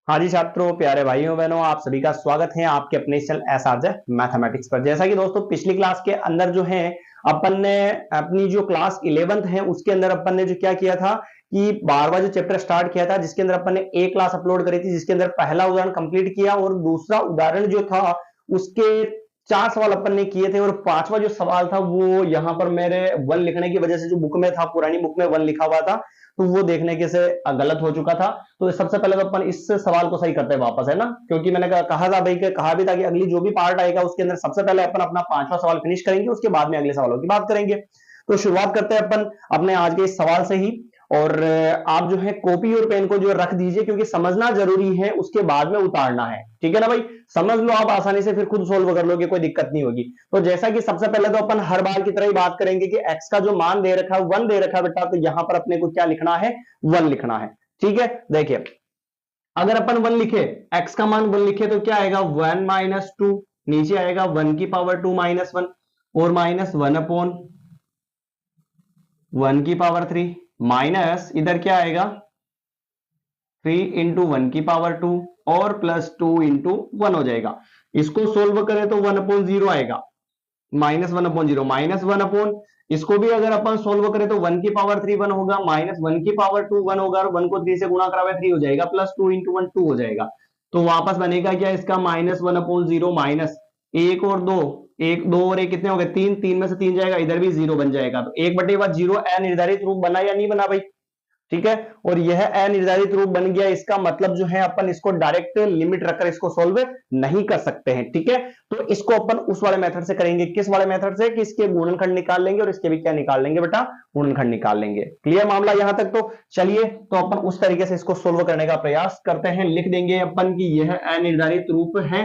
हाँ जी छात्रों, प्यारे भाइयों बहनों, आप सभी का स्वागत है आपके अपने चैनल एसआरजे मैथमेटिक्स पर। जैसा कि दोस्तों पिछली क्लास के अंदर जो है अपन ने अपनी जो क्लास 11th है उसके अंदर अपन ने जो क्या किया था कि 12वां जो चैप्टर स्टार्ट किया था, जिसके अंदर अपन ने एक क्लास अपलोड करी थी, जिसके अंदर पहला उदाहरण कंप्लीट किया और दूसरा उदाहरण जो था उसके 4 सवाल अपन ने किए थे। और पांचवा जो सवाल था वो यहाँ पर मेरे वन लिखने की वजह से जो बुक में था, पुरानी बुक में वन लिखा हुआ था, तो वो देखने के से गलत हो चुका था। तो सबसे पहले तो अपन इस सवाल को सही करते हैं वापस, है ना, क्योंकि मैंने कहा था भाई, कहा भी था कि अगली जो भी पार्ट आएगा उसके अंदर सबसे पहले अपन अपना पांचवा सवाल फिनिश करेंगे, उसके बाद में अगले सवालों की बात करेंगे। तो शुरुआत करते हैं अपन अपने आज के इस सवाल से ही। और आप जो है कॉपी और पेन को जो रख दीजिए, क्योंकि समझना जरूरी है, उसके बाद में उतारना है। ठीक है ना भाई, समझ लो आप आसानी से, फिर खुद सोल्व कर लोगे, कोई दिक्कत नहीं होगी। तो जैसा कि सबसे पहले तो अपन हर बार की तरह ही बात करेंगे कि x का जो मान दे रखा है 1 दे रखा है बेटा, तो यहां पर अपने को क्या लिखना है, 1 लिखना है। ठीक है, देखिए अगर अपन 1 लिखे, x का मान 1 लिखे तो क्या आएगा, 1 माइनस 2, नीचे आएगा 1 की पावर 2 माइनस 1 और माइनस 1 अपॉन 1 की पावर 3, माइनस इधर क्या आएगा 3 इंटू 1 की पावर 2 और प्लस 2 इंटू 1 हो जाएगा। इसको सोल्व करें तो 1 अपॉन 0 आएगा, माइनस 1 अपॉन 0, माइनस 1 अपॉन, इसको भी अगर अपन सोल्व करें तो 1 की पावर 3 1 होगा, माइनस 1 की पावर 2 1 होगा, और 1 को 3 से गुणा करा हुआ 3 हो जाएगा, प्लस 2 इंटू 1 2 हो जाएगा। तो वापस बनेगा क्या इसका, माइनस 1 अपॉन 0, माइनस 1 और 2, 1 2 और 1 कितने हो गए 3, 3 में से 3 जाएगा, इधर भी 0 बन जाएगा। तो 1/0 अनिर्धारित रूप बना या नहीं बना भाई? ठीक है, और यह अनिर्धारित रूप बन गया, इसका मतलब जो है अपन इसको डायरेक्ट लिमिट रखकर इसको सोल्व नहीं कर सकते हैं। ठीक है, तो इसको अपन उस वाले मेथड से करेंगे, किस वाले मेथड से, कि इसके गुणनखंड निकाल लेंगे और इसके भी क्या निकाल लेंगे बेटा, गुणनखंड निकाल लेंगे। क्लियर मामला यहां तक? तो चलिए, तो अपन उस तरीके से इसको सोल्व करने का प्रयास करते हैं। लिख देंगे अपन कि यह अनिर्धारित रूप है।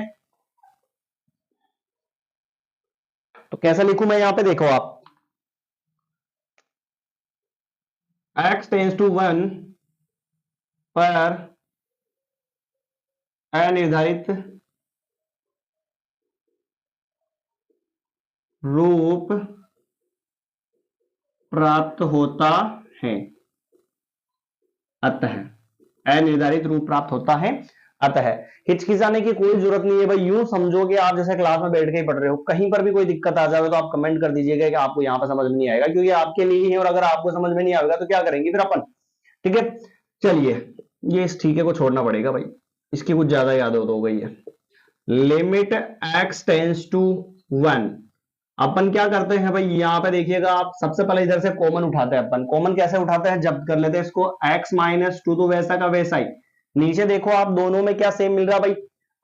तो कैसा लिखूं मैं यहां पे, देखो आप, x टेंस टू 1 पर अनिर्धारित रूप प्राप्त होता है, अतः अनिर्धारित रूप प्राप्त होता है। अतः हिचकिचाने की कोई जरूरत नहीं है भाई, यूं समझोगे आप जैसे क्लास में बैठ के ही पढ़ रहे हो। कहीं पर भी कोई दिक्कत आ जाए तो आप कमेंट कर दीजिएगा कि आपको यहां पर समझ में नहीं आएगा, क्योंकि आपके लिए ही है, और अगर आपको समझ में नहीं आएगा तो क्या करेंगे फिर अपन। ठीक है, चलिए, ये इस ठीक है को छोड़ना पड़ेगा भाई, इसकी कुछ ज्यादा याद हो गई है। लिमिट x टेंस टू 1, अपन क्या करते हैं भाई, यहां पे देखिएगा आप, सबसे पहले इधर से कॉमन उठाते हैं। अपन कॉमन कैसे उठाते हैं, जब कर लेते हैं इसको x माइनस 2, तो वैसा का वैसा ही। नीचे देखो आप, दोनों में क्या सेम मिल रहा है भाई,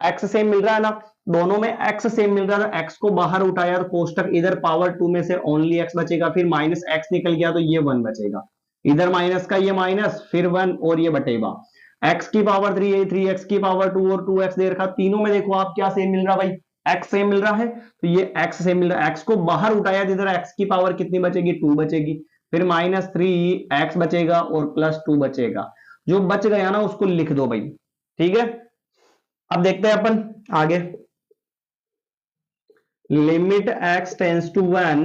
x सेम मिल रहा है ना, दोनों में x सेम मिल रहा है। x को बाहर उठाया और कोष्टक, इधर पावर 2 में से ओनली x बचेगा, फिर माइनस x निकल गया तो ये 1 बचेगा, इधर माइनस का ये माइनस, फिर 1 और ये बटेगा। x की पावर 3 है, 3x की पावर 2 और 2x दे रखा, तीनों में देखो आप क्या सेम मिल रहा भाई, x सेम मिल रहा है, तो ये x सेम मिल रहा है। x को बाहर उठाया तो इधर x की पावर कितनी बचेगी, 2 बचेगी, फिर माइनस 3x बचेगा और प्लस 2 बचेगा। जो बच गया ना उसको लिख दो भाई। ठीक है, अब देखते हैं अपन आगे। लिमिट x टेंस टू 1,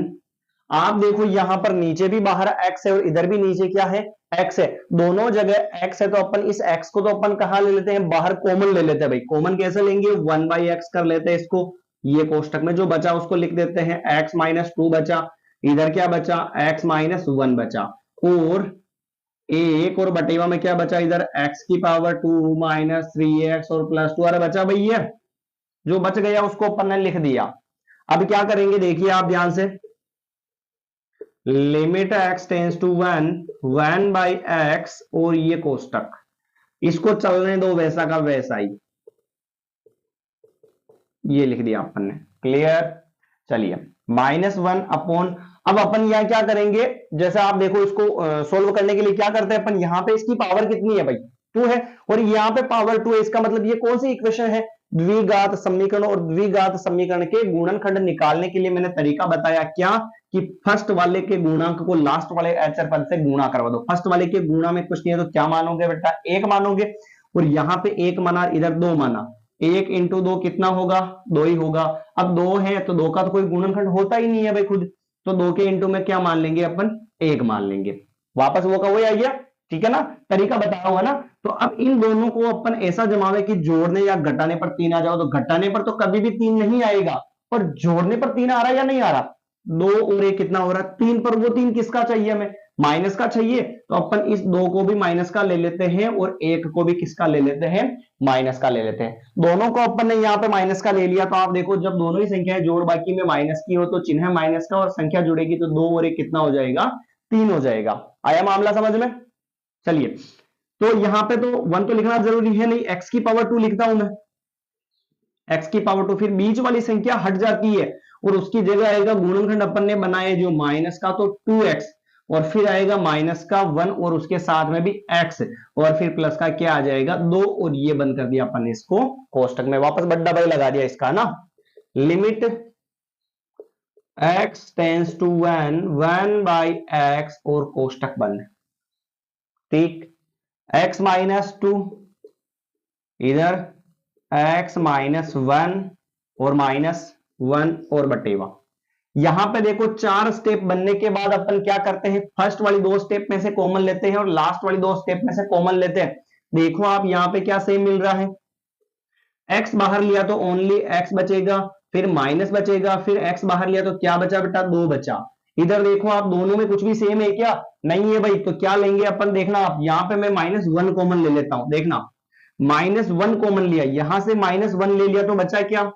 आप देखो यहां पर नीचे भी बाहर x है और इधर भी नीचे क्या है, x है, दोनों जगह x है, तो अपन इस x को तो अपन कहां ले लेते हैं, बाहर कॉमन ले लेते हैं भाई। कॉमन कैसे लेंगे, 1/x कर लेते हैं इसको, ये कोष्टक में जो बचा उसको लिख देते हैं, x माइनस 2 बचा, इधर क्या बचा, x माइनस 1 बचा, और एक और बटेवा में क्या बचा, इधर x की पावर 2 माइनस 3x और प्लस 2, अरे बचा भाई, ये जो बच गया उसको अपन ने लिख दिया। अब क्या करेंगे देखिए आप ध्यान से, limit x tends to 1, 1/x और ये कोष्टक, इसको चलने दो वैसा का वैसा ही, ये लिख दिया अपन ने। क्लियर, चलिए, -1 अपॉन, अब अपन यहां क्या करेंगे, जैसे आप देखो इसको सोल्व करने के लिए क्या करते हैं अपन, यहां पे इसकी पावर कितनी है भाई, 2 है, और यहां पे पावर 2 है, इसका मतलब ये कौन सी इक्वेशन है, द्विघात समीकरण। और द्विघात समीकरण के गुणनखंड निकालने के लिए मैंने तरीका बताया क्या, कि फर्स्ट वाले के गुणांक को लास्ट वाले अचर पद से गुणा करवा दो। फर्स्ट वाले के गुणा में कुछ नहीं है तो क्या मानोगे बेटा, 1 मानोगे, और यहां पे 1 माना, इधर 2 माना, 1 इंटू 2 कितना होगा, 2 ही होगा। अब 2 है तो 2 का तो कोई गुणनखंड होता ही नहीं है भाई खुद, तो 2 के इंटू में क्या मान लेंगे अपन, 1 मान लेंगे। वापस वो का वही आ गया। ठीक है ना, तरीका बताया हुआ ना। तो अब इन दोनों को अपन ऐसा जमावे कि जोड़ने या घटाने पर 3 आ जाओ, तो घटाने पर तो कभी भी 3 नहीं आएगा, और जोड़ने पर 3 आ रहा है या नहीं आ रहा, 2 और 1 कितना हो रहा है 3, पर वो 3 किसका चाहिए हमें, माइनस का चाहिए, तो अपन इस 2 को भी माइनस का ले लेते हैं और 1 को भी किसका ले लेते हैं, माइनस का ले लेते हैं। दोनों को अपन ने यहाँ पे माइनस का ले लिया, तो आप देखो जब दोनों ही संख्याएं जोड़ बाकी में माइनस की हो तो चिन्ह माइनस का, और संख्या जुड़ेगी तो 2 और 1 कितना हो जाएगा, 3 हो जाएगा। आया मामला समझ में। चलिए, तो यहां पे तो 1 तो लिखना जरूरी है नहीं, x की पावर 2 लिखता हूं मैं, x की पावर 2, फिर बीच वाली संख्या हट जाती है और उसकी जगह आएगा गुणनखंड अपन ने बनाए जो माइनस का, तो 2x, और फिर आएगा माइनस का 1 और उसके साथ में भी x, और फिर प्लस का क्या आ जाएगा 2, और ये बंद कर दिया अपन ने इसको कोष्टक में, वापस बड्डा भाई लगा दिया इसका ना, limit x tends to 1 by x और कोष्टक बंद। ठीक, x माइनस 2, इधर x माइनस 1 और माइनस 1 और बटेवा। यहां पे देखो 4 स्टेप बनने के बाद अपन क्या करते हैं, फर्स्ट वाली 2 स्टेप में से कॉमन लेते हैं और लास्ट वाली 2 स्टेप में से कॉमन लेते हैं। देखो आप यहां पे क्या सेम मिल रहा है, x बाहर लिया तो ओनली x बचेगा, फिर माइनस बचेगा, फिर x बाहर लिया तो क्या बचा बेटा, 2 बचा। इधर देखो आप दोनों में कुछ भी सेम है क्या, नहीं है भाई, तो क्या लेंगे अपन, देखना आप यहां पे मैं -1 कॉमन ले लेता हूं, देखना -1 कॉमन लिया, यहां से -1 ले लिया तो बचा क्या,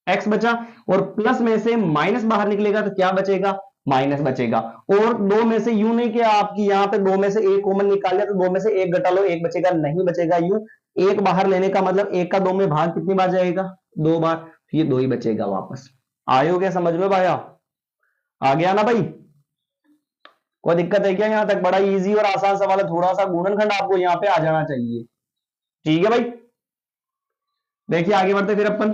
x बचा, और प्लस में से माइनस बाहर निकलेगा तो क्या बचेगा, माइनस बचेगा। और 2 में से यूं नहीं कि आपकी यहां पे 2 में से 1 कॉमन निकाल लिया तो 2 में से 1 घटा लो 1 बचेगा, नहीं बचेगा, यूं 1 बाहर लेने का मतलब 1 का 2 में भाग कितनी बार जाएगा, 2 बार, फिर 2 ही बचेगा वापस। आयो क्या समझ में भाया, आ गया ना भाई, कोई दिक्कत है क्या, यहां तक बड़ा इजी और आसान सवाल है, थोड़ा सा गुणनखंड आपको यहां पे आ जाना चाहिए। ठीक है भाई, देखिए आगे बढ़ते फिर अपन,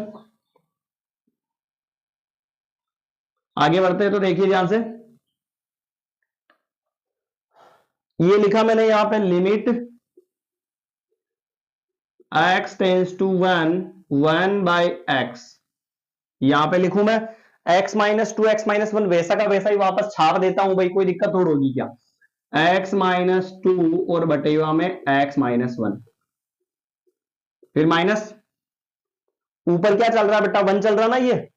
आगे बढ़ते हैं तो देखिए ध्यान से, ये लिखा मैंने यहां पे limit x tends to 1 by x, यहां पे लिखूं मैं x माइनस 2 x माइनस 1, वैसा का वैसा ही वापस छाप देता हूं भाई, कोई दिक्कत थोड़ी होगी क्या, x माइनस 2 और बटेवा में x माइनस 1, फिर माइनस, ऊपर क्या चल रहा है बेटा, 1 चल रहा ना, ये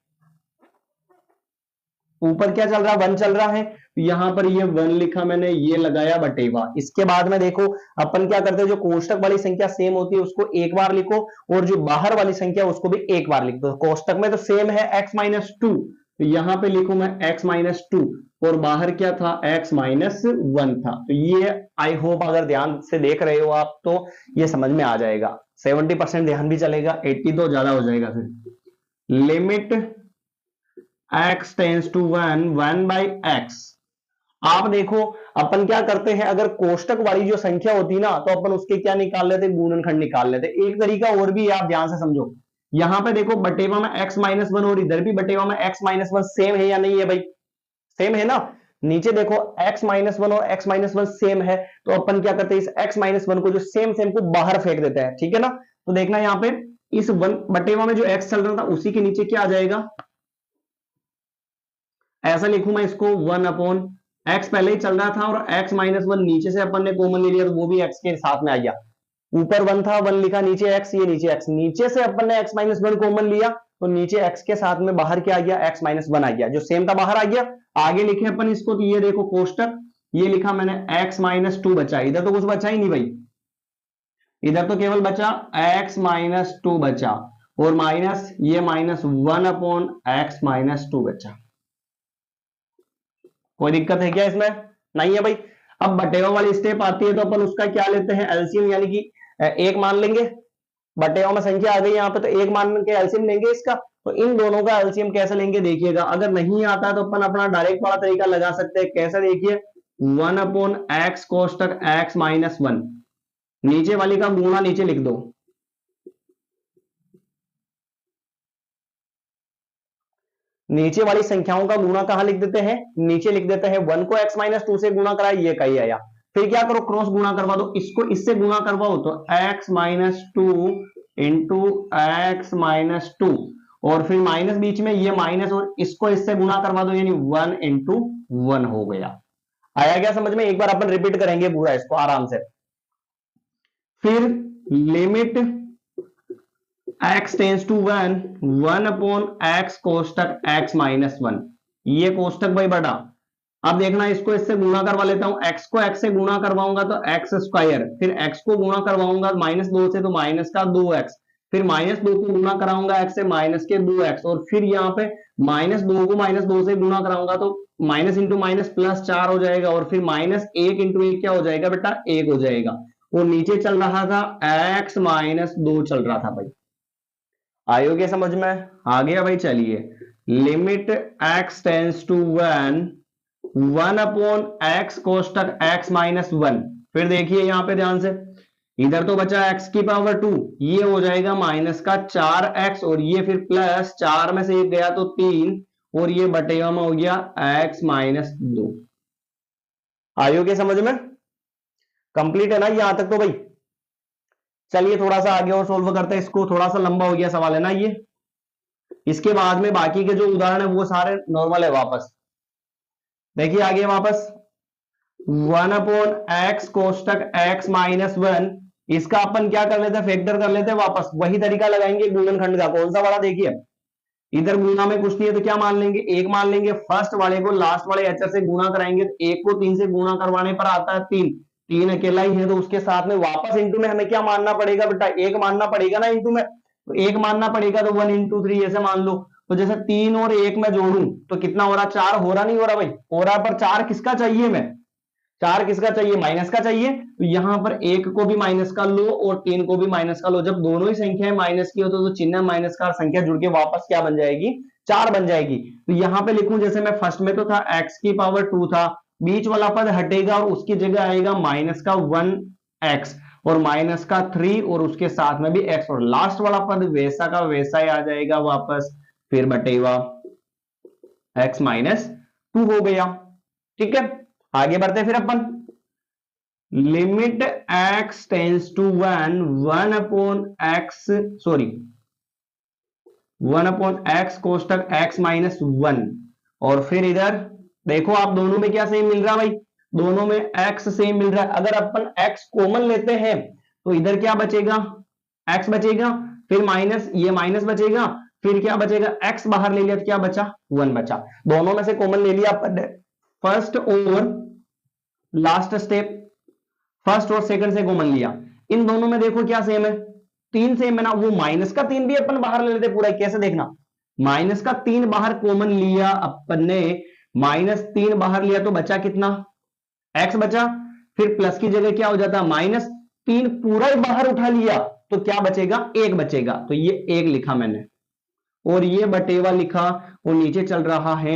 ऊपर क्या चल रहा है, 1 चल रहा है, यहां पर ये 1 लिखा मैंने, ये लगाया बटेवा। इसके बाद में देखो अपन क्या करते हैं, जो कोष्टक वाली संख्या सेम होती है उसको एक बार लिखो, और जो बाहर वाली संख्या उसको भी एक बार लिख दो। कोष्टक में तो सेम है x माइनस 2, तो यहां पे लिखू मैं x माइनस 2, और बाहर क्या था, x माइनस 1 था। तो ये आई होप अगर ध्यान से देख रहे हो आप तो ये समझ में आ जाएगा, 70% ध्यान भी चलेगा, 80 तो ज्यादा हो जाएगा। फिर limit x tends to 1 by x, आप देखो अपन क्या करते हैं, अगर कोष्टक वाली जो संख्या होती ना तो अपन उसके क्या निकाल लेते, गुणनखंड निकाल लेते। एक तरीका और भी है, आप ध्यान से समझो, यहां पे देखो बटेवा में x माइनस 1 और इधर भी बटेवा में x माइनस 1 सेम है या नहीं है भाई, सेम है ना। नीचे देखो x माइनस 1 और x माइनस 1 सेम है, तो अपन क्या करते हैं, इस x माइनस 1 को जो सेम सेम को बाहर फेंक देते हैं, ठीक है ना। तो देखना यहाँ पे इस 1 बटेवा में जो x चल रहा था उसी के नीचे क्या आ जाएगा, ऐसा लिखूं मैं इसको 1 अपॉन x पहले ही चल रहा था और x माइनस 1 नीचे से अपन ने कॉमन ले लिया तो वो भी x के साथ में आ गया, ऊपर 1 था 1 लिखा, नीचे x, ये नीचे x, नीचे से अपन ने x माइनस 1 कॉमन लिया तो नीचे x के साथ में बाहर क्या आ गया, x माइनस 1 आ गया, जो सेम था बाहर आ गया। आगे लिखे अपन इसको, तो ये देखो कोष्टक, ये लिखा मैंने x माइनस 2 बचा, इधर तो कुछ बचा ही नहीं भाई, इधर तो केवल बचा x माइनस 2 बचा, और माइनस ये माइनस 1 अपॉन x माइनस 2 बचा। कोई दिक्कत है क्या इसमें, नहीं है भाई। अब बटेवा वाली स्टेप आती है तो अपन उसका क्या लेते हैं, एलसीएम, यानी कि एक मान लेंगे, बटेवा में संख्या आ गई यहाँ पे तो एक मान के एलसीएम लेंगे इसका। तो इन दोनों का एलसीएम कैसे लेंगे देखिएगा, अगर नहीं आता तो अपन अपना डायरेक्ट वाला तरीका लगा सकते हैं। कैसे, देखिए 1 अपॉन एक्स कोष्टक x माइनस 1, नीचे वाली का गुणा नीचे लिख दो, नीचे वाली संख्याओं का गुणा कहां लिख देते हैं, नीचे लिख देते हैं। 1 को x माइनस 2 से गुणा करा, ये कहीं आया, फिर क्या करो क्रॉस गुणा करवा दो, इसको इससे गुणा करवाओ तो x minus 2 into x minus 2, और फिर माइनस बीच में ये माइनस, और इसको इससे गुणा करवा दो, यानी 1 इंटू 1 हो गया। आया क्या समझ में, एक बार अपन रिपीट करेंगे पूरा इसको आराम से। फिर limit x tends to 1 upon x कोष्टक x माइनस 1, ये कोष्टक भाई बड़ा। अब देखना इसको इससे गुणा करवा लेता हूं, x को x से गुणा करवाऊंगा तो x स्क्वायर, फिर x को गुणा करवाऊंगा -2 से तो माइनस का 2x, फिर -2 को गुणा कराऊंगा x से माइनस के 2x, और फिर यहाँ पे -2 को -2 से गुणा कराऊंगा तो माइनस इंटू माइनस प्लस 4 हो जाएगा, और फिर -1 इंटू 1 क्या हो जाएगा बेटा, 1 हो जाएगा। और नीचे चल रहा था x -2 चल रहा था भाई। आयो क्या समझ में, आ गया भाई। चलिए limit x tends to 1 upon x कोष्टक x माइनस 1, फिर देखिए यहां पे ध्यान से, इधर तो बचा x की पावर 2, ये हो जाएगा माइनस का 4x, और ये फिर प्लस 4 में से 1 गया तो 3, और ये बटेगा में हो गया x माइनस 2। आयो क्या समझ में, कंप्लीट है ना यहां तक तो भाई। चलिए थोड़ा सा आगे और सोल्व करते हैं इसको, थोड़ा सा लंबा हो गया सवाल है ना ये। इसके बाद में बाकी के जो उदाहरण है वो सारे नॉर्मल है। वापस देखिए आगे वापस 1 अपॉन x कोष्टक x माइनस 1, इसका अपन क्या कर लेते हैं, फैक्टर कर लेते हैं। वापस वही तरीका लगाएंगे गुणनखंड का। कौन सा वाला, देखिए इधर गुणा में कुछ नहीं है तो क्या मान लेंगे, 1 मान लेंगे। फर्स्ट वाले को लास्ट वाले एचर से गुणा कराएंगे तो 1 को 3 से गुणा करवाने पर आता है 3, 3 अकेला ही है तो उसके साथ में वापस इंटू में हमें क्या मानना पड़ेगा बेटा, 1 मानना पड़ेगा ना इंटू में, तो 1 मानना पड़ेगा तो 1 इंटू 3 ऐसे मान लो। तो जैसे 3 और 1 में जोड़ूं तो कितना हो रहा, 4 हो रहा, नहीं हो रहा भाई, हो रहा, पर 4 किसका चाहिए, मैं 4 किसका चाहिए, माइनस का चाहिए। तो यहां पर 1 को भी माइनस का लो और 3 को भी माइनस का लो। जब दोनों ही संख्याएं माइनस की हो तो चिन्ह माइनस का, संख्या जुड़ के वापस क्या बन जाएगी, 4 बन जाएगी। तो यहां पे लिखूं, जैसे मैं फर्स्ट में तो था x की पावर 2 था, बीच वाला पद हटेगा और उसकी जगह आएगा माइनस का 1x और माइनस का 3 और उसके साथ में भी x, और लास्ट वाला पद वैसा का वैसा ही आ जाएगा वापस, फिर बटेगा x माइनस 2 हो गया। ठीक है, आगे बढ़ते फिर अपन। Limit x tends to 1 upon x, sorry 1 upon x कोष्टक x माइनस 1, और फिर इधर देखो आप दोनों में क्या सेम मिल रहा है भाई, दोनों में x सेम मिल रहा है। अगर अपन x कॉमन लेते हैं तो इधर क्या बचेगा, x बचेगा, फिर माइनस, ये माइनस बचेगा, फिर क्या बचेगा, x बाहर ले लिया तो क्या बचा, 1 बचा। दोनों में से कॉमन ले लिया अपन ने, फर्स्ट और लास्ट स्टेप, फर्स्ट और सेकंड से कॉमन लिया। इन दोनों में देखो क्या सेम है, 3 सेम है ना। वो माइनस का 3 भी अपन बाहर ले लेते पूरा, कैसे देखना, माइनस का 3 बाहर कॉमन लिया अपन ने, -3 बाहर लिया तो बचा कितना, x बचा, फिर प्लस की जगह क्या हो जाता, -3 पूरा ही बाहर उठा लिया तो क्या बचेगा, 1 बचेगा। तो ये 1 लिखा मैंने, और ये बटेवा लिखा, और नीचे चल रहा है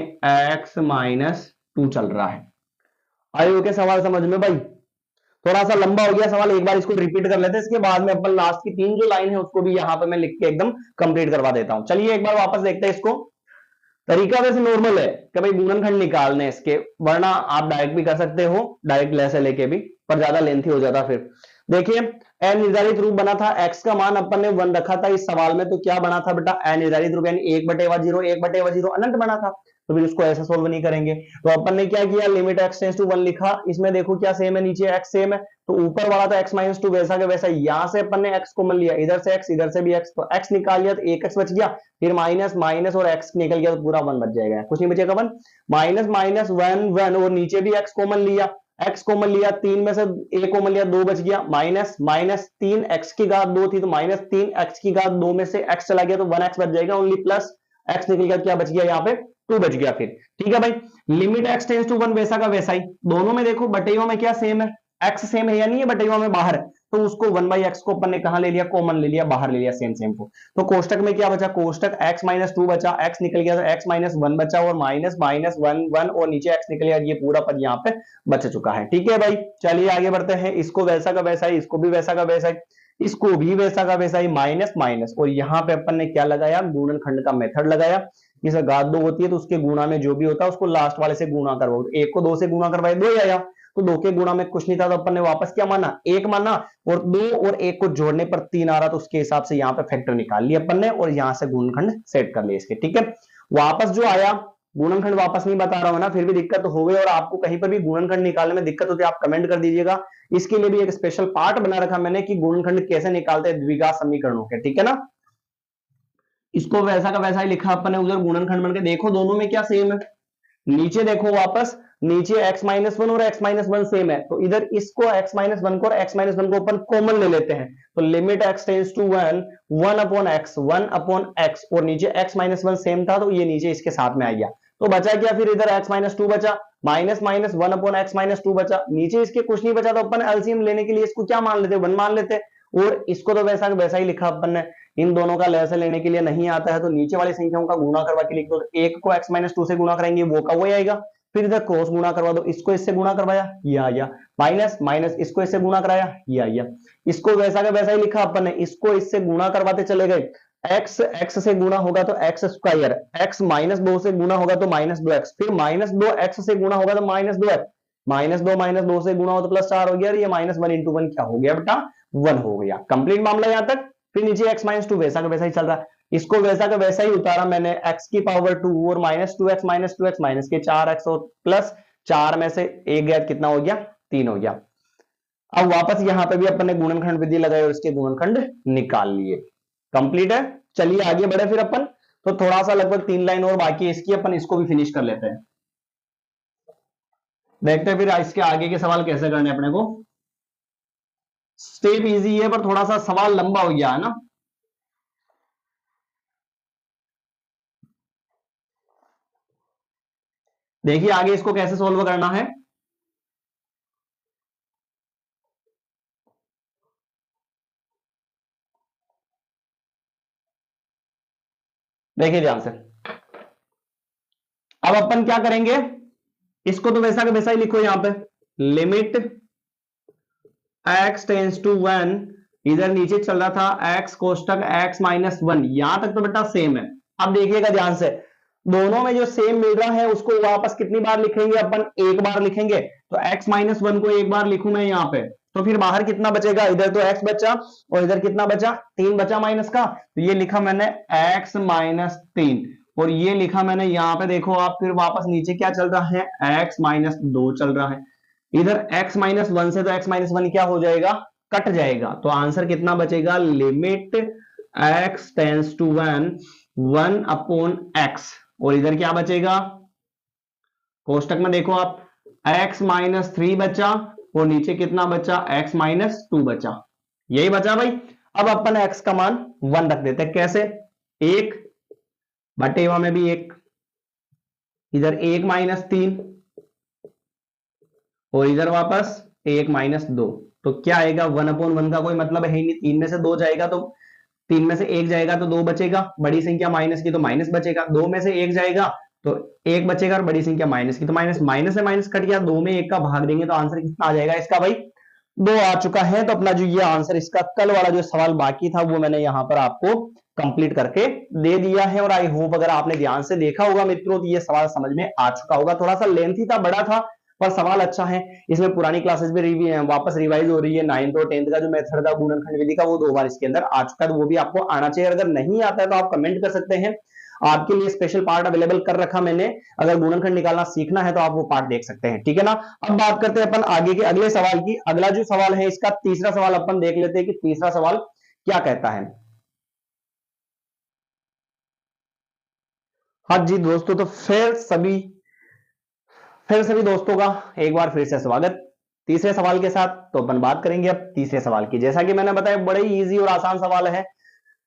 x माइनस 2 चल रहा है। आयो के सवाल समझ में भाई, थोड़ा सा लंबा हो गया सवाल, एक बार इसको रिपीट कर लेते हैं, इसके बाद में अपन लास्ट की 3 जो लाइन है उसको भी यहां पे मैं लिख के एकदम कंप्लीट करवा देता हूं। चलिए एक बार वापस देखते हैं इसको। तरीका वैसे नॉर्मल है कि भाई गुणनखंड निकालने इसके, वरना आप डायरेक्ट भी कर सकते हो, डायरेक्ट लेसे लेके भी, पर ज्यादा लेंथी हो जाता फिर। देखिए अनिर्धारित रूप बना था, x का मान अपन ने 1 रखा था इस सवाल में, तो क्या बना था बेटा, अनिर्धारित रूप यानी 1/0, 1/0 अनंत बना था, तो फिर उसको ऐसा सोल्व नहीं करेंगे। तो अपन ने क्या किया, लिमिट x टेंड्स टू 1 लिखा, इसमें देखो क्या सेम है, नीचे x सेम है, तो ऊपर वाला था x माइनस 2 वैसा का वैसा, यहां से अपन ने x कॉमन लिया, इधर से x इधर से भी x, तो x निकाल लिया तो 1x बच गया, फिर माइनस माइनस और x निकल गया तो पूरा 1 बच जाएगा, कुछ नहीं बचेगा 1, माइनस माइनस 1 1, और नीचे भी x कॉमन लिया, x कॉमन लिया, 3 में से a कॉमन लिया, 2 बच गया, माइनस माइनस 3 x की घात 2 थी तो -3 x की घात 2 में से x चला गया तो 1x बच जाएगा, ओनली प्लस x निकल गया, क्या बच गया यहाँ पे 2 बच गया फिर। ठीक है भाई, लिमिट x टेंड्स टू 1 वैसा का वैसा ही, दोनों में देखो बटेवा में क्या सेम है, x सेम है या नहीं है, बटेवा में बाहर है, तो उसको 1/x को अपन ने कहां ले लिया, कॉमन ले लिया, बाहर ले लिया सेम सेम को। तो कोष्टक में क्या बचा, कोष्टक x माइनस 2 बचा, x निकल गया तो x माइनस 1 बचा, और माइनस माइनस 1 1 और नीचे x निकल गया, ये पूरा पद यहाँ पे बच चुका है। ठीक है भाई, चलिए आगे बढ़ते हैं। इसको वैसा का वैसा ही, इसको भी वैसा का वैसा ही, इसको भी वैसा का वैसा ही, माइनस माइनस, और यहाँ पे अपन ने क्या लगाया, गुणनखंड का मेथड लगाया। जैसे घात 2 होती है तो उसके गुणा में जो भी होता है उसको लास्ट वाले से गुणा करवाओ, 1 को 2 से गुणा करवाए 2 आया, तो 2 के गुणा में कुछ नहीं था तो अपन ने वापस क्या माना, 1 माना, और 2 और 1 को जोड़ने पर 3 आ रहा तो उसके हिसाब से यहाँ पे फैक्टर निकाल लिया अपन ने, और यहाँ से गुणनखंड सेट कर लिया इसके। ठीक है, वापस जो आया गुणनखंड वापस नहीं बता रहा हूं ना, फिर भी दिक्कत हो गई और आपको कहीं पर भी गुणनखंड निकालने में दिक्कत होती है आप कमेंट कर दीजिएगा। इसके लिए भी एक स्पेशल पार्ट बना रखा मैंने कि गुणनखंड कैसे निकालते हैं द्विघात समीकरणों के, ठीक है ना। इसको वैसा का वैसा ही लिखा अपन ने उधर गुणनखंड बन के, देखो दोनों में क्या सेम है, नीचे देखो वापस, नीचे x-1 और x-1 सेम है, तो इधर इसको x-1 को और x-1 को अपन कॉमन ले लेते हैं, तो limit x tends to 1 1 upon x और नीचे x-1 सेम था तो ये नीचे इसके साथ में आ गया, तो बचा क्या फिर इधर x-2 बचा, माइनस माइनस 1 अपॉन x-2 बचा, नीचे इसके कुछ नहीं बचा, तो अपन एलसीएम लेने के लिए इसको क्या मान लेते, 1 मान लेते, और इसको तो वैसा वैसा ही लिखा अपन ने, इन दोनों का लहर लेने के लिए नहीं आता है तो नीचे वाली संख्याओं का गुणा करवा के लिख दो, एक को x-2 से गुणा करेंगे वो का वही आएगा, फिर इधर क्रॉस गुणा करवा दो, इसको इससे गुणा करवाया ये आ गया, माइनस माइनस इसको इससे गुणा कराया ये आ गया, इसको वैसा का वैसा ही लिखा अपन ने, इसको इससे गुणा करवाते चले गए, x x से गुणा होगा तो x स्क्वायर, x -2 से गुणा होगा तो -2x, फिर -2x से गुणा होगा तो -2x, -2 से गुणा हो तो +4 हो गया, ये -1 × 1 क्या हो गया बेटा 1 हो गया, कंप्लीट मामला यहां तक। फिर नीचे x-2 वैसा का वैसा ही चल रहा है, इसको वैसा का वैसा ही उतारा मैंने, x की पावर 2 और -2x माइनस के 4x और प्लस 4 में से एक गया कितना हो गया 3 हो गया। अब वापस यहां पे भी अपन ने गुणनखंड विधि लगाई और इसके गुणनखंड निकाल लिए, कंप्लीट है। चलिए आगे बढ़े फिर अपन, तो थोड़ा सा लगभग 3 लाइन और बाकी है इसकी, अपन इसको भी फिनिश कर लेते हैं, देखते हैं फिर इसके आगे के सवाल कैसे करने अपने को। स्टेप इजी है पर थोड़ा सा सवाल लंबा हो गया है ना। देखिए आगे इसको कैसे सॉल्व करना है, देखिए ध्यान से। अब अपन क्या करेंगे, इसको तो वैसा का वैसा ही लिखो यहां पे, लिमिट x टेंड्स टू 1, इधर नीचे चल रहा था x कोष्टक x-1, यहां तक तो बेटा सेम है। अब देखिएगा ध्यान से, दोनों में जो सेम मिल रहा है उसको वापस कितनी बार लिखेंगे अपन, एक बार लिखेंगे, तो x-1 को एक बार लिखूं मैं यहां पे, तो फिर बाहर कितना बचेगा, इधर तो x बचा और इधर कितना बचा 3 बचा माइनस का, तो ये लिखा मैंने x-3, और ये लिखा मैंने यहां पे, देखो आप फिर वापस नीचे क्या चल रहा है x-2 चल रहा है, इधर x-1 से तो x-1 क्या हो जाएगा कट जाएगा, तो आंसर कितना बचेगा, limit x tends to 1 upon x, और इधर क्या बचेगा कोष्टक में देखो आप x-3 बचा और नीचे कितना बचा x-2 बचा, यही बचा भाई। अब अपन x का मान 1 रख देते हैं, कैसे, 1 बटेवा में भी 1, इधर 1-3 और इधर वापस 1-2, तो क्या आएगा 1/1 का कोई मतलब है ही नहीं, 3 में से 2 जाएगा तो 3 में से 1 जाएगा तो 2 बचेगा, बड़ी संख्या माइनस की तो माइनस बचेगा, 2 में से 1 जाएगा तो 1 बचेगा और बड़ी संख्या माइनस की तो माइनस, माइनस से माइनस कट गया, 2 में 1 का भाग देंगे तो आंसर कितना आ जाएगा इसका भाई 2 आ चुका है। तो अपना जो ये आंसर इसका कल वाला जो सवाल बाकी था वो मैंने यहां पर आपको कंप्लीट करके दे दिया है, और आई होप अगर आपने ध्यान से देखा होगा मित्रों तो ये सवाल समझ में आ चुका होगा, थोड़ा सा लेंथी था बड़ा था पर सवाल अच्छा है, इसमें पुरानी क्लासेस भी वापस रिवाइज हो रही है, 9th और 10th का जो मेथड था गुणनखंड विधि का वो 2 बार इसके अंदर आ चुका है, तो वो भी आपको आना चाहिए, अगर नहीं आता है तो आप कमेंट कर सकते हैं, आपके लिए स्पेशल पार्ट अवेलेबल कर रखा मैंने, अगर गुणनखंड निकालना सीखना है तो आप वो पार्ट देख सकते हैं, ठीक है ना। अब बात करते हैं अपन आगे के अगले सवाल की, अगला जो सवाल है इसका तीसरा सवाल अपन देख लेते हैं कि तीसरा सवाल क्या कहता है। हाँ जी दोस्तों, तो फिर सभी दोस्तों का एक बार फिर से स्वागत तीसरे सवाल के साथ। तो अपन बात करेंगे अब तीसरे सवाल की, जैसा कि मैंने बताया बड़े ही इजी और आसान सवाल है,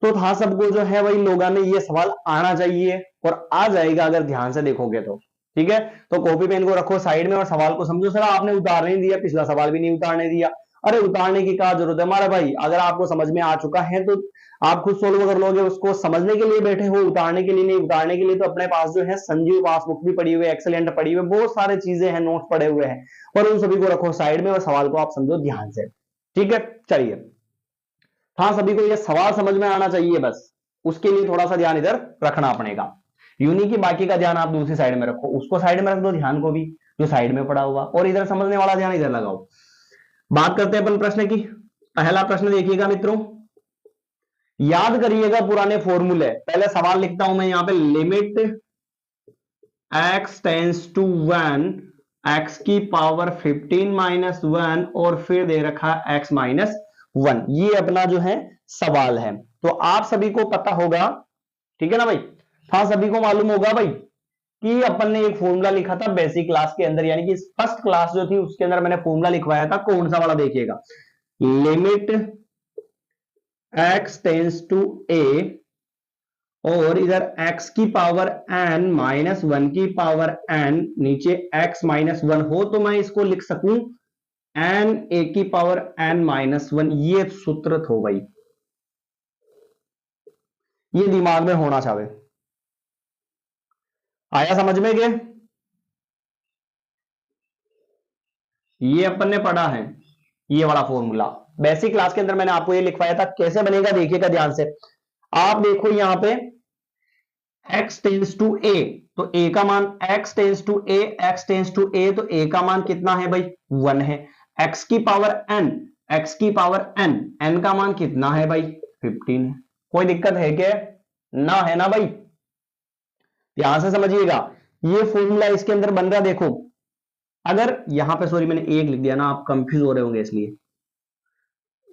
तो था सबको जो है वही लोगों में ये सवाल आना चाहिए और आ जाएगा अगर ध्यान से देखोगे तो, ठीक है। तो कॉपी पेन को रखो साइड में और सवाल को समझो। सर आपने उतारने नहीं दिया, पिछला सवाल भी नहीं उतारने दिया, अरे उतारने की क्या जरूरत है हमारा भाई, अगर आपको समझ में आ चुका है तो आप खुद सोल्व कर लोगे, उसको समझने के लिए बैठे हो, उतारने के लिए नहीं। उतारने के लिए तो अपने पास जो है संजीव पासबुक भी पड़ी हुई है, एक्सेलेंट पड़ी हुई है, बहुत सारी चीजें हैं, नोट्स पड़े हुए हैं, और उन सभी को रखो साइड में और सवाल को आप समझो ध्यान से, ठीक है। चलिए, हाँ सभी को ये सवाल समझ में आना चाहिए, बस उसके लिए थोड़ा सा ध्यान इधर रखना पड़ेगा, यूनी की बाकी का ध्यान आप दूसरी साइड में रखो, उसको साइड में रख दो ध्यान को भी जो साइड में पड़ा हुआ, और इधर समझने वाला ध्यान इधर लगाओ। बात करते हैं अपन प्रश्न की। पहला प्रश्न देखिएगा मित्रों, याद करिएगा पुराने फॉर्मूले, पहले सवाल लिखता हूं मैं यहां पे, limit x tends to 1 x की पावर 15 माइनस 1 और फिर दे रखा x माइनस 1। ये अपना जो है सवाल है। तो आप सभी को पता होगा, ठीक है ना भाई, हाँ सभी को मालूम होगा भाई कि अपन ने एक फॉर्मूला लिखा था बेसिक क्लास के अंदर, यानी कि फर्स्ट क्लास जो थी उसके अंदर मैंने फॉर्मूला लिखवाया था, कौन सा वाला देखिएगा, limit x tends to a और इधर x की पावर n माइनस 1 की पावर n, नीचे x माइनस 1 हो तो मैं इसको लिख सकूं n a की पावर n माइनस 1। ये सूत्र हो गई, ये दिमाग में होना चाहिए। आया समझ में के? ये अपन ने पढ़ा है, ये वाला फॉर्मूला बेसिक क्लास के अंदर मैंने आपको ये लिखवाया था। कैसे बनेगा देखिएगा ध्यान से। आप देखो यहां पे x टेंस टू a, तो a का मान x tends to a, x tends to a, तो a का मान कितना है भाई 1 है। x की पावर n, x की पावर n, n का मान कितना है भाई 15 है। कोई दिक्कत है क्या? ना, है ना भाई? ध्यान से समझिएगा, ये फॉर्मूला इसके अंदर बन रहा। देखो अगर यहां पे, सॉरी मैंने एक लिख दिया ना, आप कंफ्यूज हो रहे होंगे इसलिए,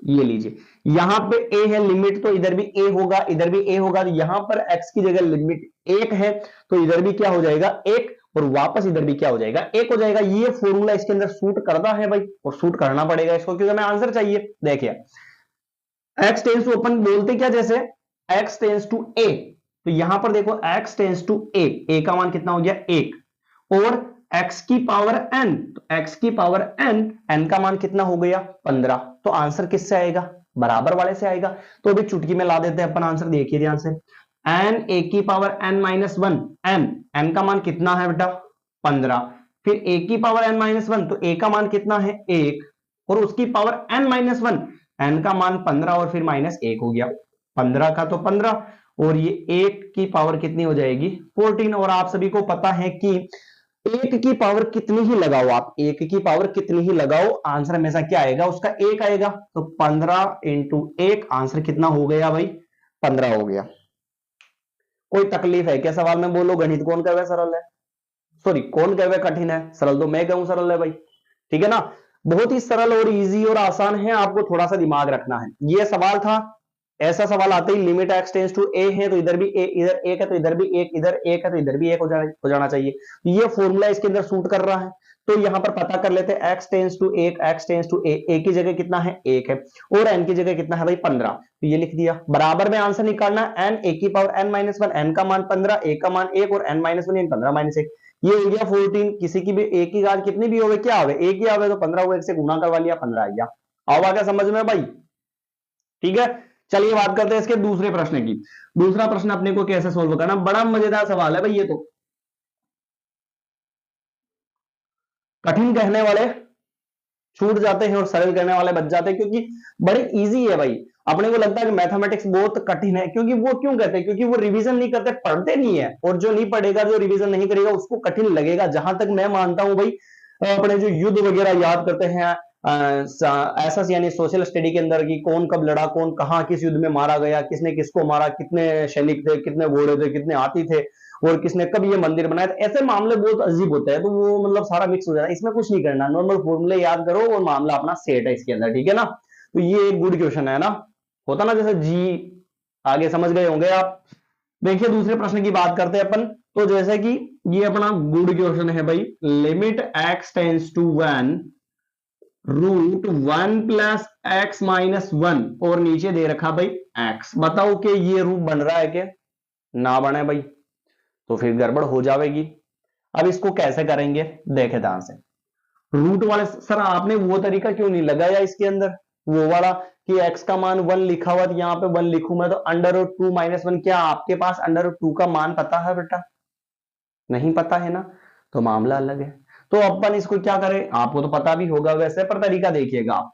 ये लीजिए यहां पे a है लिमिट, तो इधर भी a होगा, इधर भी a होगा, तो यहां पर x की जगह लिमिट 1 है तो इधर भी क्या हो जाएगा 1, और वापस इधर भी क्या हो जाएगा 1 हो जाएगा। ये फॉर्मूला इसके अंदर सूट करता है भाई, और सूट करना पड़ेगा इसको, क्योंकि हमें आंसर चाहिए। देखिए x टेंस टू, अपन बोलते क्या, जैसे x टेंस टू a, तो यहां पर देखो x टेंस टू a का मान कितना हो गया 1, और x की पावर n, तो x की पावर n का मान कितना हो गया 15। तो आंसर किससे आएगा? बराबर वाले से आएगा। तो अभी चुटकी में ला देते हैं अपन आंसर, देखिए ध्यान से, n a की पावर n माइनस 1, n का मान कितना है बेटा 15, फिर a की पावर n माइनस 1, तो a का मान कितना है 1, और उसकी पावर n माइनस 1, n का मान 15 और फिर माइनस 1 हो गया, 15 का तो 15, और ये 1 की पावर कितनी हो जाएगी 14। और आप सभी को पता है कि एक की पावर कितनी ही लगाओ, आप एक की पावर कितनी ही लगाओ, आंसर हमेशा क्या आएगा उसका 1 आएगा। तो 15 इंटू 1, आंसर कितना हो गया भाई 15 हो गया। कोई तकलीफ है क्या सवाल में? बोलो, गणित कौन कहे सरल है, सॉरी कौन कहे कठिन है? सरल तो मैं कहूं सरल है भाई, ठीक है ना। बहुत ही सरल और इजी और आसान है, आपको थोड़ा सा दिमाग रखना है। ये सवाल था, ऐसा सवाल आते ही limit x tends to a है तो इधर भी a, इधर एक है तो इधर भी एक, इधर एक है तो इधर भी एक हो जाना चाहिए। ये फॉर्मूला इसके अंदर सूट कर रहा है। तो यहां पर पता कर लेते हैं x tends to 1, x tends to a की जगह कितना है 1 है, और n की जगह कितना है भाई 15, तो ये लिख दिया। बराबर में आंसर निकालना, n a की पावर n माइनस 1, n का मान 15, a का मान 1 और n माइनस 1 15 माइनस 1, ये हो गया 14। किसी की भी a की गाज कितनी भी होवे, क्या होवे, एक ही आवे, तो 15 को 1 से गुना करवा लिया, 15 आ गया। आओ आगे समझ में भाई, ठीक है। चलिए बात करते हैं इसके दूसरे प्रश्न की। दूसरा प्रश्न अपने को कैसे सोल्व करना, बड़ा मजेदार सवाल है भाई ये तो। कठिन कहने वाले छूट जाते हैं और सरल कहने वाले बच जाते हैं, क्योंकि बड़े इजी है भाई। अपने को लगता है कि मैथमेटिक्स बहुत कठिन है, क्योंकि वो क्यों कहते हैं, क्योंकि वो रिवीजन नहीं करते, पढ़ते नहीं है, और जो नहीं पढ़ेगा, जो रिवीजन नहीं करेगा उसको कठिन लगेगा। जहां तक मैं मानता हूं भाई, अपने जो युद्ध वगैरह याद करते हैं ऐसा यानी सोशल स्टडी के अंदर की, कौन कब लड़ा, कौन कहां किस युद्ध में मारा गया, किसने किसको मारा, कितने सैनिक थे, कितने घोड़े थे, कितने हाथी थे, और किसने कब ये मंदिर बनाया, तो ऐसे मामले बहुत अजीब होते हैं। तो वो मतलब सारा मिक्स हो जाता है, इसमें कुछ नहीं करना, नॉर्मल फॉर्मूले याद करो और मामला अपना सेट है इसके अंदर, ठीक है ना। तो ये एक गुड क्वेश्चन है ना, होता ना जैसे जी, आगे समझ गए होंगे आप। देखिए दूसरे प्रश्न की बात करते हैं अपन। तो जैसे कि ये अपना गुड क्वेश्चन है भाई, limit x tends to 1 root 1 plus x minus 1, और नीचे दे रखा भाई x। बताओ कि ये रूप बन रहा है क्या? ना बने भाई, तो फिर गड़बड़ हो जाएगी। अब इसको कैसे करेंगे, देखे ध्यान से। रूट वाले सर आपने वो तरीका क्यों नहीं लगाया इसके अंदर, वो वाला कि x का मान 1 लिखा हुआ, यहाँ पे 1 लिखूं मैं तो अंडर रूट 2 माइनस 1। क्या आपके पास अंडर रूट 2 का मान पता है बेटा? नहीं पता है ना, तो मामला अलग है। तो अपन इसको क्या करें, आपको तो पता भी होगा वैसे, पर तरीका देखिएगा आप।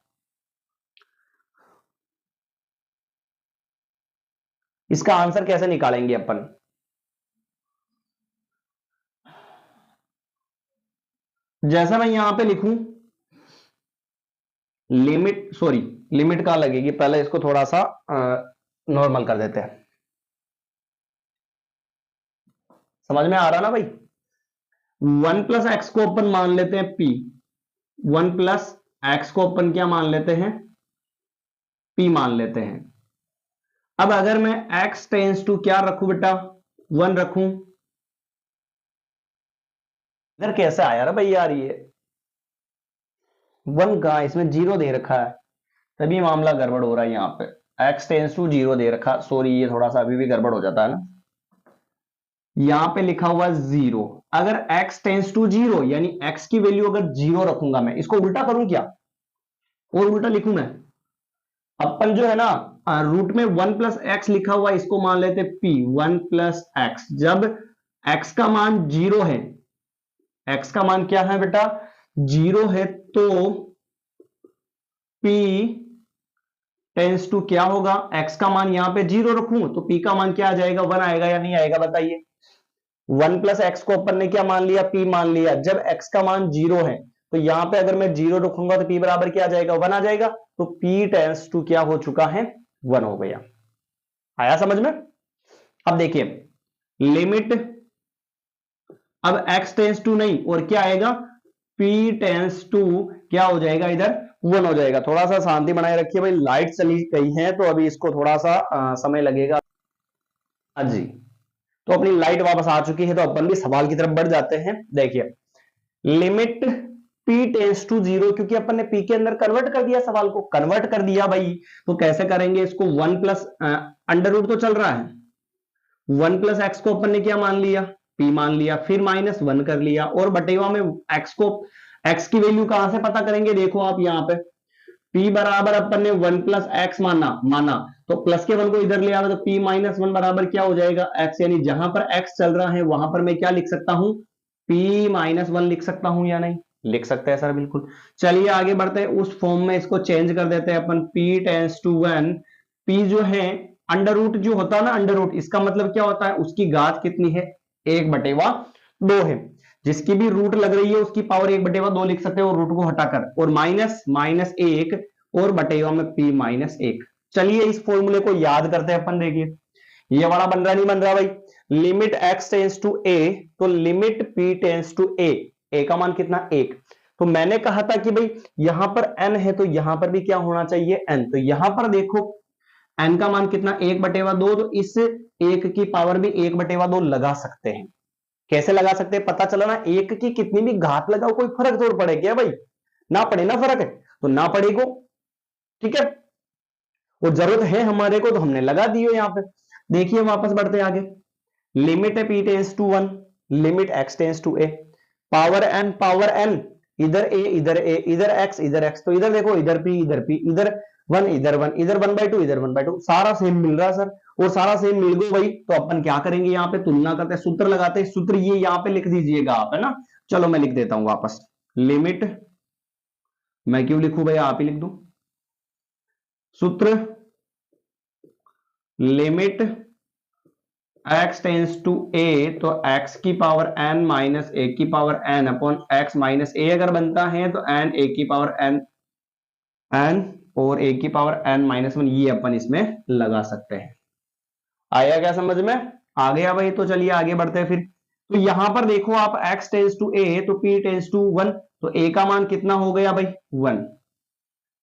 इसका आंसर कैसे निकालेंगे अपन? जैसा मैं यहां पे लिखूं, लिमिट, सॉरी लिमिट कहां लगेगी, पहले इसको थोड़ा सा नॉर्मल कर देते हैं। समझ में आ रहा ना भाई? 1 प्लस एक्स को अपन मान लेते हैं p, 1 प्लस एक्स को अपन क्या मान लेते हैं, p मान लेते हैं। अब अगर मैं x टेंस टू क्या रखूं बेटा, 1 रखूं, इधर कैसे आया रे भाई यार, ये 1 का इसमें 0 दे रखा है, तभी मामला गड़बड़ हो रहा है। यहां पे x टेंस टू 0 दे रखा, सॉरी ये थोड़ा सा अभी भी गड़बड़ हो जाता है ना, यहां पे लिखा हुआ 0। अगर x टेंस टू 0 यानी x की वैल्यू अगर 0 रखूंगा, मैं इसको उल्टा करूं क्या, और उल्टा लिखूं मैं, अपन जो है ना रूट में 1 प्लस एक्स लिखा हुआ, इसको मान लेते p, 1 प्लस एक्स। जब x का मान 0 है, x का मान क्या है बेटा, 0 है, तो p टेंस टू क्या होगा, x का मान यहां पे 0 रखूं तो p का मान क्या आ जाएगा, 1 आएगा या नहीं आएगा बताइए। 1 प्लस एक्स को अपन ने क्या मान लिया, p मान लिया। जब x का मान 0 है तो यहां पे अगर मैं 0 रखूंगा तो p बराबर क्या आ जाएगा, 1 आ जाएगा। तो p टेंस टू क्या हो चुका है, 1 हो गया। आया समझ में। अब देखिए लिमिट, अब x टेंस टू नहीं और क्या आएगा, p टेंस टू क्या हो जाएगा, इधर 1 हो जाएगा। थोड़ा सा शांति बनाए रखिए भाई, लाइट चली गई है तो अभी इसको थोड़ा सा समय लगेगा। हाँ जी, तो अपनी लाइट वापस आ चुकी है, तो अपन भी सवाल की तरफ बढ़ जाते हैं। देखिए लिमिट p टेंस टू 0, क्योंकि अपन ने p के अंदर कन्वर्ट कर दिया, सवाल को कन्वर्ट कर दिया भाई, तो कैसे करेंगे इसको, 1 प्लस अंडर रूट तो चल रहा है, 1 प्लस एक्स को अपन ने क्या मान लिया, p मान लिया, फिर माइनस 1 कर लिया, और बटेवा में x को, x की वैल्यू कहां से पता करेंगे, देखो आप यहां पे p बराबर अपन ने 1 प्लस एक्स माना तो प्लस के 1 को इधर ले आया तो p माइनस 1 बराबर क्या हो जाएगा, x। यानी जहां पर x चल रहा है वहां पर मैं क्या लिख सकता हूं, p माइनस 1 लिख सकता हूं या नहीं, लिख सकते हैं सर, बिल्कुल। चलिए आगे बढ़ते हैं, उस फॉर्म में इसको चेंज कर देते हैं अपन, p टेंस टू 1, p जो है अंडर रूट जो होता है ना, अंडर रूट इसका मतलब क्या होता है, उसकी घात कितनी है, 1/2 है। जिसकी भी रूट लग रही है उसकी पावर 1/2 लिख सकते हो, रूट को हटाकर, और माइनस 1 और बटेवा में p माइनस 1। चलिए इस फॉर्मूले को याद करते हैं अपन। देखिए ये वाला बन रहा नहीं बन रहा भाई, limit x tends to a, तो limit p tends to a का मान कितना, 1। तो मैंने कहा था कि भाई यहां पर n है तो यहां पर भी क्या होना चाहिए, n। तो यहां पर देखो n का मान कितना, 1/2, तो इस 1 की पावर भी 1/2 लगा सकते हैं। कैसे लगा सकते हैं, पता चला ना, 1 की कितनी भी घात लगाओ कोई फर्क थोड़ा पड़े क्या भाई, ना पड़े ना फर्क है, तो ना पड़ेगा, ठीक है। वो जरूरत है हमारे को तो हमने लगा दियो यहां पे। देखिए वापस बढ़ते आगे, लिमिट है p tends to 1, limit x tends to a, power n, इधर a इधर a, इधर x, तो इधर देखो, इधर p इधर 1 इधर 1, इधर 1/2 इधर 1/2, सारा सेम मिल रहा है सर, और सारा सेम मिल गया भाई। तो अपन क्या करेंगे, यहाँ पे तुलना करते हैं, सूत्र लगाते हैं। सूत्र ये यहाँ पे लिख दीजिएगा आप, है ना, चलो मैं लिख देता हूं वापस, लिमिट, मैं क्यों लिखूं भाई, आप ही लिख दो सूत्र, limit x tends to a, तो x की पावर n माइनस a की power n upon x minus a अगर बनता है तो n a की पावर n और a की पावर n माइनस 1, ये अपन इसमें लगा सकते हैं। आया क्या समझ में, आ गया भाई। तो चलिए आगे बढ़ते हैं फिर। तो यहां पर देखो आप x टेंस टू a, तो p टेंस टू 1, तो a का मान कितना हो गया भाई, 1।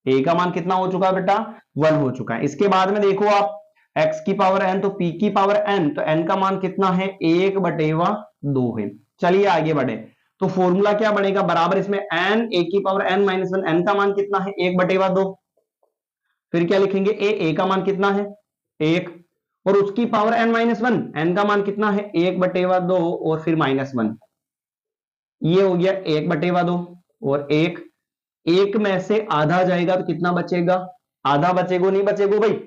a का मान कितना हो चुका है बेटा, 1 हो चुका है। इसके बाद में देखो आप x की पावर n, तो p की पावर n, तो n का मान कितना है, 1/2 है। चलिए आगे बढ़े, तो फॉर्मूला क्या बनेगा, बराबर इसमें n a की पावर n माइनस 1, n का मान कितना है, 1/2। फिर क्या लिखेंगे, a का मान कितना है, 1, और उसकी पावर n माइनस 1, n का मान कितना है, 1/2 और फिर -1, ये हो गया 1/2 और 1 में से आधा जाएगा तो कितना बचेगा, आधा बचेगा, नहीं बचेगा भाई,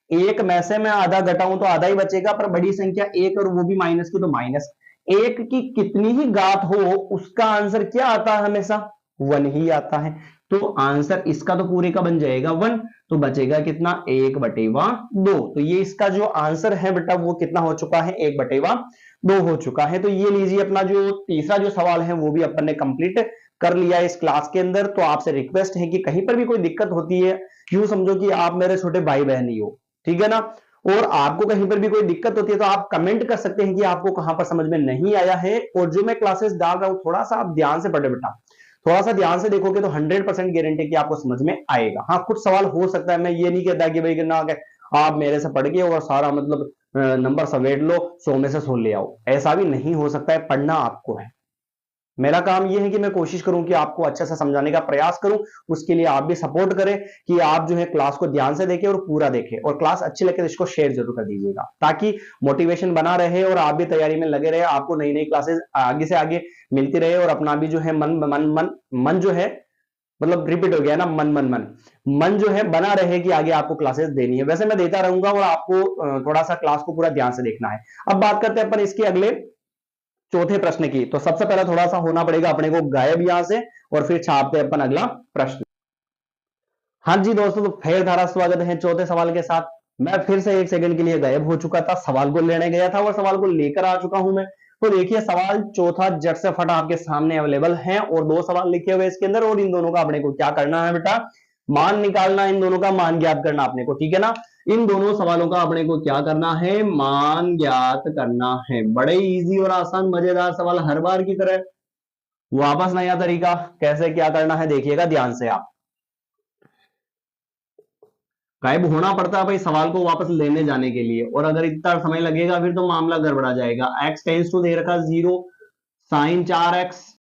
1 में से मैं आधा घटाऊं तो आधा ही बचेगा, पर बड़ी संख्या 1 और वो भी माइनस की, तो माइनस 1 की कितनी ही घात हो उसका आंसर क्या आता है, हमेशा 1 ही आता है। तो आंसर इसका तो पूरे का बन जाएगा 1, तो बचेगा कितना, 1/2। तो ये इसका जो आंसर है बेटा वो कितना हो चुका है, 1/2 हो चुका है। तो ये लीजिए अपना जो तीसरा जो सवाल है वो भी अपन ने कंप्लीट कर लिया इस क्लास के अंदर। तो आपसे रिक्वेस्ट है कि कहीं पर भी कोई दिक्कत होती है, यूं समझो कि आप मेरे छोटे भाई बहन ही हो, ठीक है ना, और आपको कहीं पर भी कोई दिक्कत होती है तो आप कमेंट कर सकते हैं कि आपको कहां पर समझ में नहीं आया है। और जो मैं क्लासेस डाल रहा हूं थोड़ा सा आप ध्यान से पढ़े बेटा, थोड़ा सा ध्यान से देखोगे तो 100% गारंटी कि आपको समझ में आएगा। हाँ कुछ सवाल हो सकता है, मैं ये नहीं कहता कि भाई ना आप मेरे से पढ़ के और सारा मतलब नंबर समेट लो 100 में से 100 ले आओ, ऐसा भी नहीं हो सकता है। पढ़ना आपको है, मेरा काम यह है कि मैं कोशिश करूं कि आपको अच्छे से समझाने का प्रयास करूं, उसके लिए आप भी सपोर्ट करें कि आप जो है क्लास को ध्यान से देखें और पूरा देखें, और क्लास अच्छी लगे तो इसको शेयर जरूर कर दीजिएगा ताकि मोटिवेशन बना रहे और आप भी तैयारी में लगे रहे, आपको नई नई क्लासेस आगे से आगे मिलती रहे और अपना भी जो है मन मन मन मन जो है मतलब रिपीट हो गया ना, मन मन मन मन जो है बना रहे कि आगे आपको क्लासेस देनी है। वैसे मैं देता रहूंगा और आपको थोड़ा सा क्लास को पूरा ध्यान से देखना है। अब बात करते हैं अपन इसके अगले चौथे प्रश्न की। तो सबसे पहले थोड़ा सा होना पड़ेगा अपने को गायब यहां से, और फिर छापते हैं अपन अगला प्रश्न। हाँ जी दोस्तों, तो फिर धारा स्वागत है चौथे सवाल के साथ। मैं फिर से एक सेकंड के लिए गायब हो चुका था, सवाल को लेने गया था और सवाल को लेकर आ चुका हूं मैं। तो देखिए सवाल चौथा जट से फटा आपके सामने अवेलेबल है और 2 सवाल लिखे हुए इसके अंदर, और इन दोनों का अपने को क्या करना है बेटा, मान निकालना, इन दोनों का मान ज्ञात करना अपने को, ठीक है ना। इन दोनों सवालों का अपने को क्या करना है, मान ज्ञात करना है। बड़े इजी और आसान मजेदार सवाल हर बार की तरह, वापस नया तरीका कैसे क्या करना है देखिएगा ध्यान से आप। गायब होना पड़ता है भाई सवाल को वापस लेने जाने के लिए, और अगर इतना समय लगेगा फिर तो मामला गड़बड़ा जाएगा। x टेंस टू दे रखा 0, साइन 4x